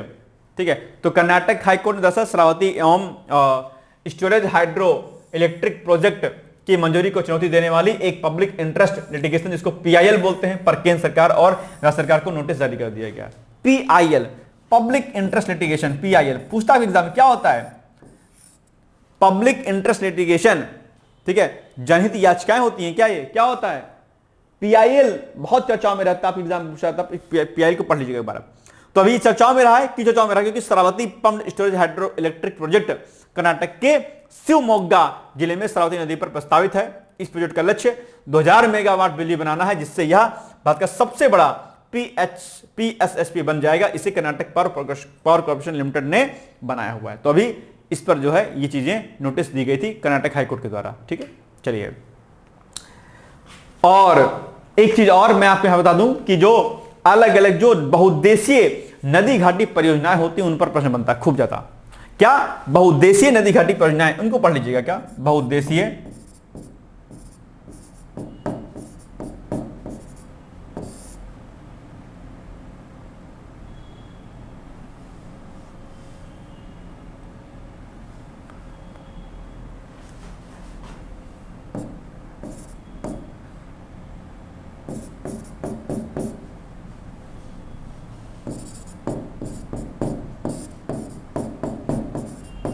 ठीक है, तो कर्नाटक हाईकोर्ट ने दरअसल शरावती एवं स्टोरेज हाइड्रो इलेक्ट्रिक प्रोजेक्ट की मंजूरी को चुनौती देने वाली एक पब्लिक इंटरेस्ट लिटिगेशन, जिसको पीआईएल बोलते हैं, पर केंद्र सरकार और राज्य सरकार को नोटिस जारी कर दिया गया। PIL, public interest litigation, PIL पूछता है एग्जाम में क्या होता है? Public interest litigation. ठीक है, जनहित याचिकाएं होती हैं, क्या ये क्या होता है? पीआईएल बहुत चर्चाओं में रहता है, एग्जाम पूछा था, पीआईएल को पढ़ लीजिएगा एक बार। तो अभी चर्चाओं में रहा है, कि चर्चाओं में रहा क्योंकि Sharavati pumped storage hydro electric project Karnataka के शिवमोग्गा जिले में शरावती नदी पर प्रस्तावित है। इस प्रोजेक्ट का लक्ष्य 2000 मेगावाट बिजली बनाना है, जिससे यह भारत का सबसे बड़ा पीएसएसपी बन जाएगा। इसे कर्नाटक पावर कॉर्पोरेशन लिमिटेड ने बनाया हुआ है। तो अभी इस पर जो है ये चीजें नोटिस दी गई थी कर्नाटक हाईकोर्ट के द्वारा। ठीक है, चलिए और एक चीज और मैं आपको यहां बता दूं कि जो अलग अलग जो बहुउद्देशीय नदी घाटी परियोजनाएं होती हैं, उन पर प्रश्न बनता है खूब ज्यादा। क्या बहुउद्देशीय नदी घाटी परियोजनाएं, उनको पढ़ लीजिएगा। क्या बहुउद्देशीय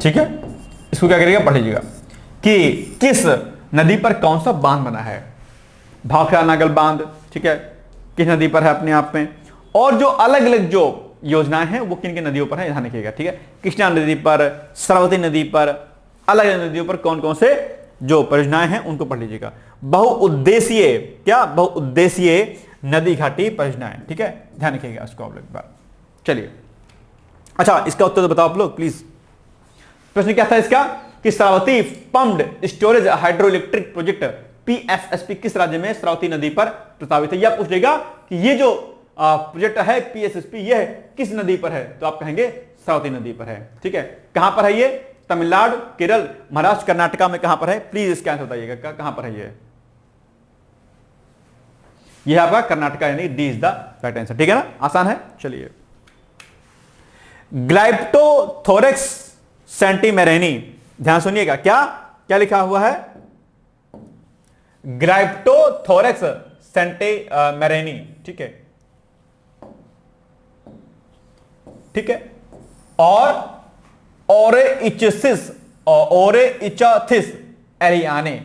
ठीक है, इसको क्या करिएगा, पढ़ लीजिएगा कि किस नदी पर कौन सा बांध बना है। भाखड़ा नागल बांध, ठीक है, किस नदी पर है अपने आप में, और जो अलग अलग जो योजनाएं हैं वो किन किन नदियों पर है ध्यान रखिएगा। ठीक है, कृष्णा नदी पर, सरस्वती नदी पर, अलग अलग नदियों पर कौन कौन से जो परियोजनाएं हैं उनको पढ़ लीजिएगा। बहुउद्देशीय, क्या, बहुउद्देशीय नदी घाटी परियोजनाएं। ठीक है, ध्यान रखिएगा इसको आप लोग एक बार। चलिए, अच्छा इसका उत्तर तो बताओ आप लोग प्लीज। प्रश्न क्या था इसका कि Sharavathi pumped storage hydro electric project PSSP किस राज्य में श्रावती नदी पर प्रस्तावित है। यह पूछ लेगा कि ये जो प्रोजेक्ट है पीएसएसपी यह किस नदी पर है, तो आप कहेंगे श्रावती नदी पर है। ठीक है, कहां पर है ये, तमिलनाडु, केरल, महाराष्ट्र, कर्नाटका में कहां पर है, प्लीज इसका आंसर बताइएगा कहां पर है ये आपका कर्नाटका, यानी D is the right answer. ठीक है ना, आसान है। चलिए, ग्लाइप्टोथोरेक्स सेंटीमेरेनी, ध्यान सुनिएगा, क्या क्या लिखा हुआ है, ग्लाइप्टोथोरेक्स सेंटीमेरेनी। ठीक है, ठीक है, और ओरेइचाथिस एलियाने,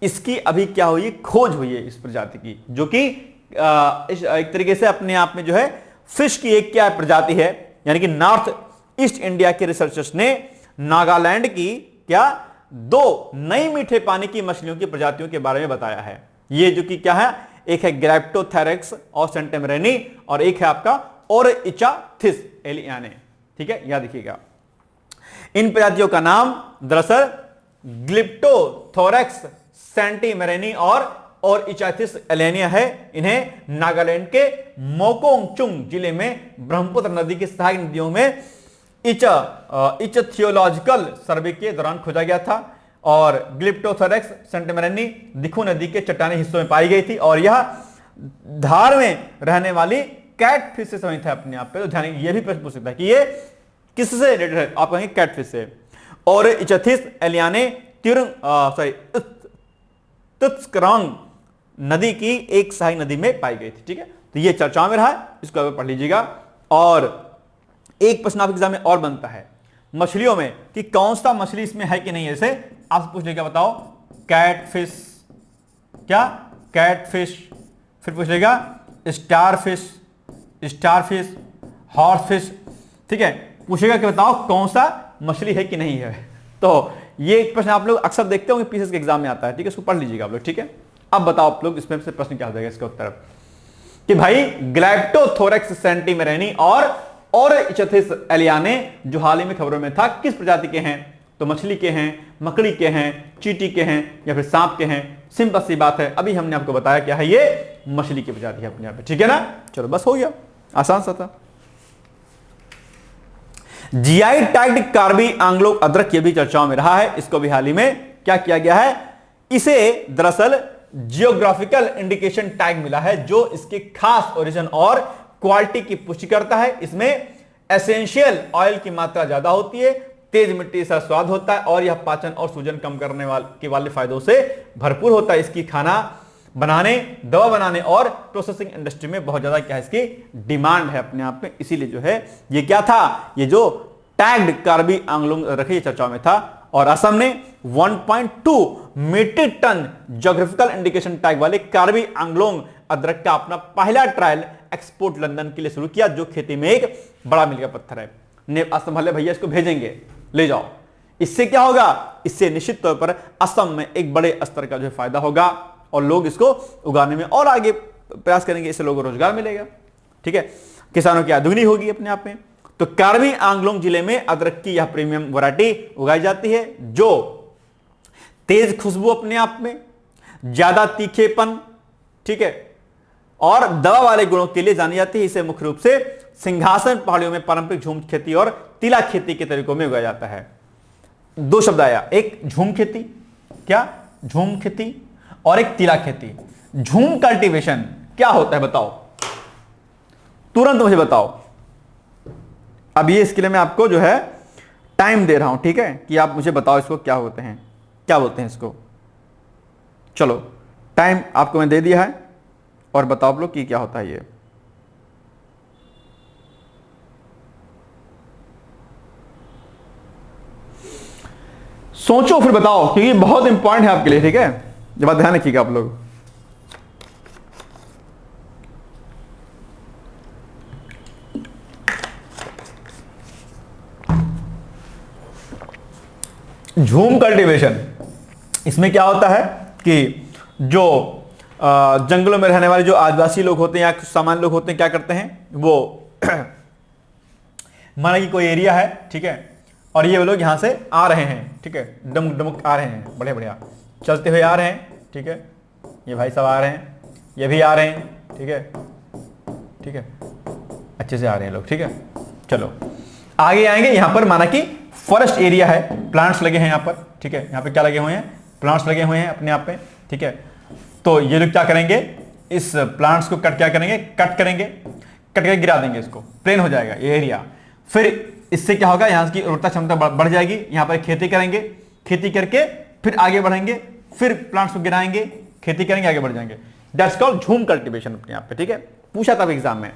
इसकी अभी क्या हुई, खोज हुई है इस प्रजाति की, जो कि एक तरीके से अपने आप में जो है फिश की एक क्या प्रजाति है, यानी कि नॉर्थ ईस्ट इंडिया के रिसर्चर्स ने नागालैंड की क्या 2 नई मीठे पानी की मछलियों की प्रजातियों के बारे में बताया है। ये जो कि क्या है, एक है ग्लाइप्टोथोरेक्स और सेंटीमेरेनी, और एक है आपका ओरेइचाथिस एलियाने। ठीक है, याद रखिएगा। इन प्रजातियों का नाम दरअसल ग्लिप्टोथोरेक्स सेंटीमेरेनी और इचाथिस एलियाना है। इन्हें नागालैंड के मोकोंगचुंग जिले में ब्रह्मपुत्र नदी की सहायक नदियों में इचथियोलॉजिकल सर्वे के दौरान खोजा गया था। और ग्लिप्टोथोरेक्स सेंटीमेरेनी दिखू नदी के चट्टानी हिस्सों में पाई गई थी, और यह धार में रहने वाली कैटफिश से संबंधित है अपने आप पे। तो ध्यान, ये भी प्रश्न पूछ सकता है कि ये किससे रिलेटेड है, आप कहेंगे कैटफिश से। और इचथिस एलियाने तुत्स्करांग नदी की एक सहायक नदी में पाई गई थी। ठीक है, तो ये चर्चा में रहा है, इसको आप पढ़ लीजिएगा। और एक प्रश्न आपके एग्जाम में और बनता है मछलियों में कि कौन सा मछली इसमें है कि नहीं, ऐसे आपसे पूछ लेगा, बताओ कैटफिश, क्या कैटफिश, फिर पूछ लेगा स्टारफिश, स्टारफिश, हॉर्सफिश। ठीक है, पूछेगा कि बताओ कौन सा मछली है कि नहीं है। तो ये एक प्रश्न आप लोग अक्सर देखते होंगे, पीसीएस के एग्जाम में आता है। ठीक है, इसको पढ़ लीजिएगा आप लोग। ठीक है, अब बताओ आप लोग इसमें से प्रश्न क्या हो जाएगा इसका उत्तर कि भाई ग्लाइप्टोथोरेक्स सेंटीमेरेनी और इचथिस एलियाने जो हाल ही में खबरों में था किस प्रजाति के हैं, तो मछली के हैं, मकड़ी के हैं, चींटी के हैं, या फिर सांप के हैं। सिंपल सी बात है, अभी हमने आपको बताया क्या है, ये मछली की प्रजाति है अपने आप में। ठीक है ना, चलो बस हो गया, आसान सा था। जीआई टैग्ड कार्बी आंग्लों अदरक, ये भी चर्चाओं में रहा है। इसको भी हाल ही में क्या किया गया है, इसे दरअसल जियोग्राफिकल इंडिकेशन टैग मिला है, जो इसके खास ओरिजिन और क्वालिटी की पुष्टि करता है। इसमें एसेंशियल ऑयल की मात्रा ज्यादा होती है, तेज मिट्टी सा स्वाद होता है, और यह पाचन और सूजन कम करने वाले फायदों से भरपूर होता है। इसकी खाना बनाने, दवा बनाने और प्रोसेसिंग इंडस्ट्री में बहुत ज्यादा क्या है, इसकी डिमांड है अपने आप में। इसीलिए जो है ये क्या था, ये जो टैग्ड कार्बी आंग्लोंग रखी चर्चा में था। और असम ने 1.2 metric tonne geographical indication tag वाले कार्बी आंग्लोंग अदरक का अपना पहला ट्रायल एक्सपोर्ट लंदन के लिए शुरू किया, जो खेती में एक बड़ा मील का पत्थर है। असम वाले भैया इसको भेजेंगे, ले जाओ। इससे क्या होगा, इससे निश्चित तौर पर असम में एक बड़े स्तर का जो फायदा होगा, और लोग इसको उगाने में और आगे प्रयास करेंगे, इससे लोगों को रोजगार मिलेगा। ठीक है, किसानों की आय दुगनी होगी अपने आप में। तो कार्बी आंग्लोंग जिले में अदरक की यह प्रीमियम वैरायटी उगाई जाती है, जो तेज खुशबू अपने आप में, ज्यादा तीखेपन, ठीक है, और दवा वाले गुणों के लिए जानी जाती है। इसे मुख्य रूप से सिंहासन पहाड़ियों में पारंपरिक झूम खेती और तिला खेती के तरीकों में उगाया जाता है। 2 शब्द आया, एक झूम खेती, क्या झूम खेती, और एक तिला खेती। झूम कल्टीवेशन क्या होता है बताओ, तुरंत मुझे बताओ। अब ये इसके लिए मैं आपको जो है टाइम दे रहा हूं, ठीक है, कि आप मुझे बताओ इसको क्या होते हैं, क्या बोलते हैं इसको। चलो, टाइम आपको मैं दे दिया है, और बताओ आप लोग कि क्या होता है ये। सोचो फिर बताओ, क्योंकि बहुत इंपॉर्टेंट है आपके लिए, ठीक है। ये बात ध्यान रखिएगा आप लोग। झूम कल्टीवेशन, इसमें क्या होता है कि जो जंगलों में रहने वाले जो आदिवासी लोग होते हैं या सामान्य लोग होते हैं, क्या करते हैं वो माना कि कोई एरिया है, ठीक है, और ये लोग यहां से आ रहे हैं, ठीक है, डमुक डमुक आ रहे हैं, बढ़िया बढ़िया चलते हुए आ रहे हैं, ठीक है, ये भाई सब आ रहे हैं, ये भी आ रहे हैं, ठीक है, ठीक है, अच्छे से आ रहे हैं लोग, ठीक है। चलो आगे आएंगे, यहां पर माना कि फॉरेस्ट एरिया है, प्लांट्स लगे हैं यहां पर, ठीक है, यहां पे क्या लगे हुए हैं, प्लांट्स लगे हुए हैं अपने आप पे, ठीक है। तो ये लोग क्या करेंगे, इस प्लांट्स को कट कट करके गिरा देंगे, इसको प्लेन हो जाएगा ये एरिया। फिर इससे क्या होगा, यहां की उर्वरता क्षमता बढ़ जाएगी, यहां पर खेती करेंगे, खेती करके फिर आगे बढ़ेंगे, फिर प्लांट्स को गिराएंगे, खेती करेंगे, आगे बढ़ जाएंगे। दैट्स कॉल्ड झूम कल्टीवेशन अपने आप पे, ठीक है, पूछा था एग्जाम में।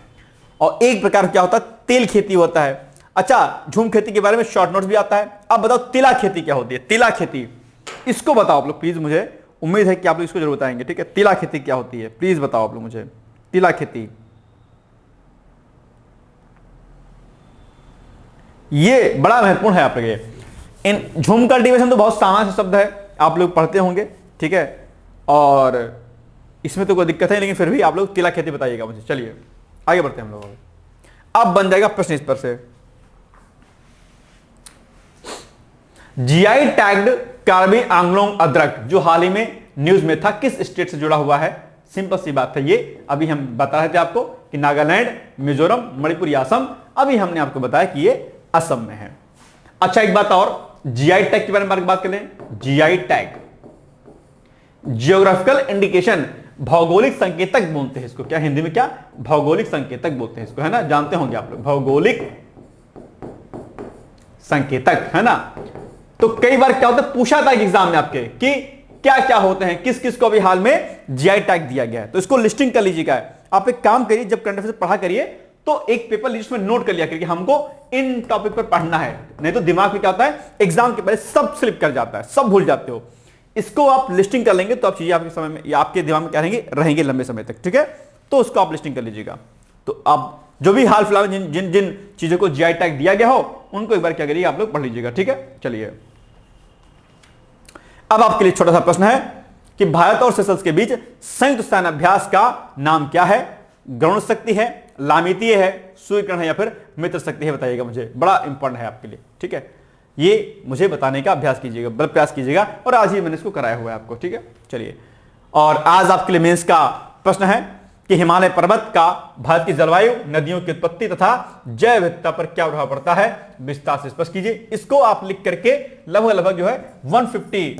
और एक प्रकार क्या होता है, तेल खेती होता है। अच्छा, झूम खेती के बारे में शॉर्ट नोट्स भी आता है। अब बताओ तिला खेती क्या होती है, तिला खेती, इसको बताओ आप लोग प्लीज, मुझे उम्मीद है कि आप लोग इसको जरूर बताएंगे, ठीक है। तिला खेती क्या होती है, प्लीज बताओ आप लोग मुझे, तिला खेती। ये बड़ा महत्वपूर्ण है आप लोग। इन झूम कल्टीवेशन तो बहुत सामान्य शब्द है, आप लोग पढ़ते होंगे, ठीक है, और इसमें तो कोई दिक्कत है, लेकिन फिर भी आप लोग तिला खेती बताइएगा मुझे। चलिए आगे बढ़ते हैं हम लोग। अब बन जाएगा प्रश्न इस पर से, जीआई टैग्ड कार्बी आंगलोंग अदरक जो हाल ही में न्यूज में था, किस स्टेट से जुड़ा हुआ है? सिंपल सी बात है, ये अभी हम बता रहे थे आपको कि नागालैंड, मिजोरम, मणिपुर या असम। अभी हमने आपको बताया कि ये असम में है। अच्छा एक बात और, जीआई टैग के बारे में बात कर लें। जीआई टैग जियोग्राफिकल इंडिकेशन, भौगोलिक संकेतक बोलते हैं इसको। क्या हिंदी में क्या, भौगोलिक संकेतक बोलते हैं इसको, है ना, जानते होंगे आप लोग, भौगोलिक संकेतक, है ना। तो कई बार क्या होता है, पूछा था एग्जाम में आपके कि क्या क्या होते हैं, किस किस को अभी हाल में जीआई टैग दिया गया है, तो इसको लिस्टिंग कर लीजिएगा। आप एक काम करिए, जब करंट अफेयर पढ़ा करिए तो एक पेपर लिस्ट में नोट कर लिया करिए, हमको इन टॉपिक पर पढ़ना है, नहीं तो दिमाग में क्या होता है, एग्जाम के पहले सब स्लिप कर जाता है, सब भूल जाते हो। इसको आप लिस्टिंग कर लेंगे तो आप चीजें आपके समय में या आपके दिमाग में क्या रहेंगे लंबे समय तक, ठीक है। तो उसको आप लिस्टिंग कर लीजिएगा। तो आप जो भी हाल फिलहाल जिन जिन जिन चीजों को जीआई टैग दिया गया हो उनको एक बार क्या करिए, आप लोग पढ़ लीजिएगा, ठीक है। चलिए अब आपके लिए छोटा सा प्रश्न है कि भारत और सेशल्स के बीच संयुक्त सैन्य अभ्यास का नाम क्या है? गरुण शक्ति है, लामितीय है, सूर्यकिरण है या फिर मित्र शक्ति है? बताइएगा मुझे, बड़ा इंपॉर्टेंट है आपके लिए, ठीक है। ये मुझे बताने का अभ्यास कीजिएगा, बल प्रयास कीजिएगा, और आज ही मैंने इसको कराया हुआ है आपको, ठीक है। चलिए, और आज आपके लिए मेंस का प्रश्न है कि हिमालय पर्वत का भारत की जलवायु, नदियों की उत्पत्ति तथा जैव विविधता पर क्या प्रभाव पड़ता है? विस्तार से स्पष्ट कीजिए। इसको आप लिख करके लगभग जो है 150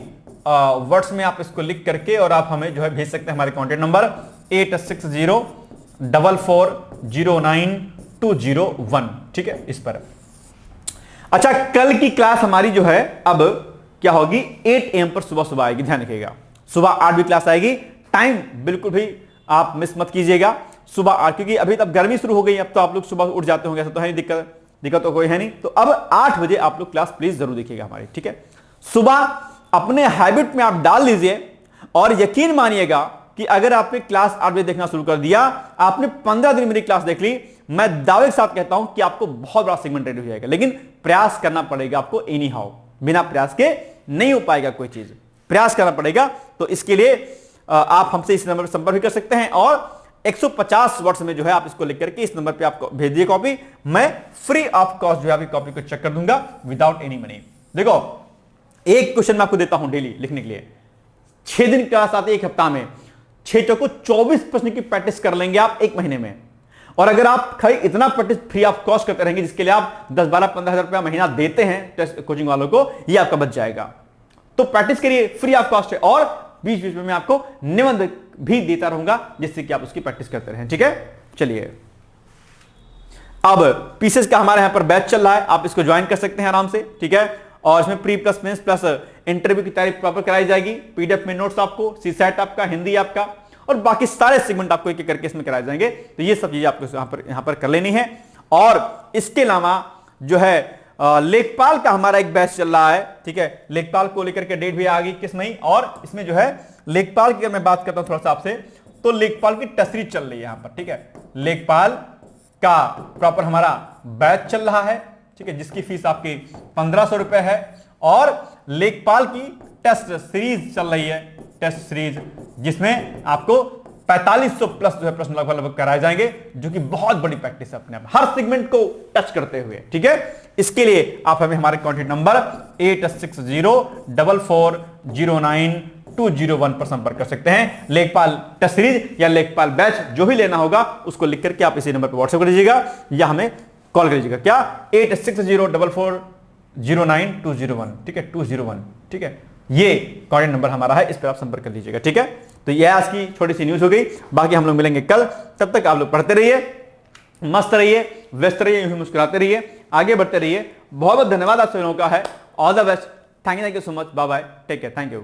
वर्ड्स में आप इसको लिख करके और आप हमें जो है भेज सकते हैं हमारे कॉन्टेक्ट नंबर 8604409201, ठीक है, इस पर। अच्छा, कल की क्लास हमारी जो है अब क्या होगी, 8 AM पर सुबह आएगी, ध्यान रखिएगा। सुबह 8 बजे क्लास आएगी, टाइम बिल्कुल भी आप मिस मत कीजिएगा। सुबह 8, क्योंकि अभी तब गर्मी शुरू हो गई, अब तो आप लोग सुबह उठ जाते होंगे, ऐसा तो है नहीं, दिक्कत तो कोई है नहीं। तो अब 8 बजे आप लोग क्लास प्लीज जरूर देखिएगा हमारी, ठीक है। सुबह अपने हैबिट में आप डाल लीजिए और यकीन मानिएगा कि अगर आपने क्लास 8 बजे देखना शुरू कर दिया, आपने 15 दिन मेरी क्लास देख ली, मैं दावे के साथ कहता हूं कि आपको बहुत बड़ा सेगमेंट रेडी हो जाएगा। लेकिन प्रयास करना पड़ेगा आपको, एनी हाउ, बिना प्रयास के नहीं हो पाएगा कोई चीज, प्रयास करना पड़ेगा। तो इसके लिए आप हमसे इस नंबर पर संपर्क भी कर सकते हैं और 150 वर्ड्स में जो है आप इसको लिख करके इस नंबर पे आपको भेज दिए कॉपी, मैं फ्री ऑफ कॉस्ट जो है कॉपी को चेक कर दूंगा विदाउट एनी मनी। देखो, एक क्वेश्चन मैं आपको देता हूं डेली लिखने के लिए, 6 दिन क्लास आती है एक हफ्ता में, 6 चौको 24 प्रश्न की प्रैक्टिस कर लेंगे आप एक महीने में। और अगर आप खाली इतना प्रैक्टिस फ्री ऑफ कॉस्ट करते रहेंगे, जिसके लिए आप 10-12-15 हजार रुपया महीना देते हैं टेस्ट कोचिंग वालों को, ये आपका बच जाएगा। तो प्रैक्टिस करिए, फ्री ऑफ कॉस्ट है, और बीच बीच में मैं आपको निबंध भी देता रहूंगा जिससे कि आप उसकी प्रैक्टिस करते रहें, ठीक है। चलिए, अब पीसेस का हमारे यहां पर बैच चल रहा है, आप इसको ज्वाइन कर सकते हैं आराम से, ठीक है। और इसमें pre plus mains plus interview की तैयारी प्रॉपर कराई जाएगी, पीडीएफ में नोट्स आपको, सीसैट आपका, हिंदी आपका, और बाकी सारे सेगमेंट आपको एक एक करके इसमें कराए जाएंगे। तो ये सब चीजें आपको यहां पर कर लेनी है। और इसके अलावा जो है लेखपाल का हमारा एक बैच चल रहा है, ठीक है। लेखपाल को लेकर के डेट भी आ गई किस मई, और इसमें जो है लेखपाल की अगर मैं बात करता हूं थोड़ा सा आपसे, तो लेखपाल की टेस्ट सीरीज चल रही है यहां पर, ठीक है। लेखपाल का प्रॉपर हमारा बैच चल रहा है, ठीक है, जिसकी फीस आपकी 1500 रुपए है, और लेखपाल की टेस्ट सीरीज चल रही है, टेस्ट सीरीज, जिसमें आपको 4500 प्लस जो है प्रश्न लगभग कराए जाएंगे, जो कि बहुत बड़ी प्रैक्टिस है अपने आप, हर सेगमेंट को टच करते हुए, ठीक है। इसके लिए आप हमें हमारे कॉन्टैक्ट नंबर 86044409 पर संपर्क कर सकते हैं। लेखपाल टेस्ट सीरीज या लेखपाल बैच जो भी लेना होगा उसको लिख करके आप इसी नंबर पर व्हाट्सएप कर दीजिएगा या हमें कॉल कर लीजिएगा, क्या 86044409 ठीक है, 201, ठीक है, ये कॉन्टैक्ट नंबर हमारा है, इस पर आप संपर्क कर लीजिएगा, ठीक है। तो ये आज की छोटी सी न्यूज हो गई, बाकी हम लोग मिलेंगे कल, तब तक आप लोग पढ़ते रहिए, मस्त रहिए, व्यस्त रहिए, यूं ही मुस्कुराते रहिए, आगे बढ़ते रहिए। बहुत बहुत धन्यवाद आप सभी लोगों का है। All the best, thank you so much, bye bye, take care, thank you.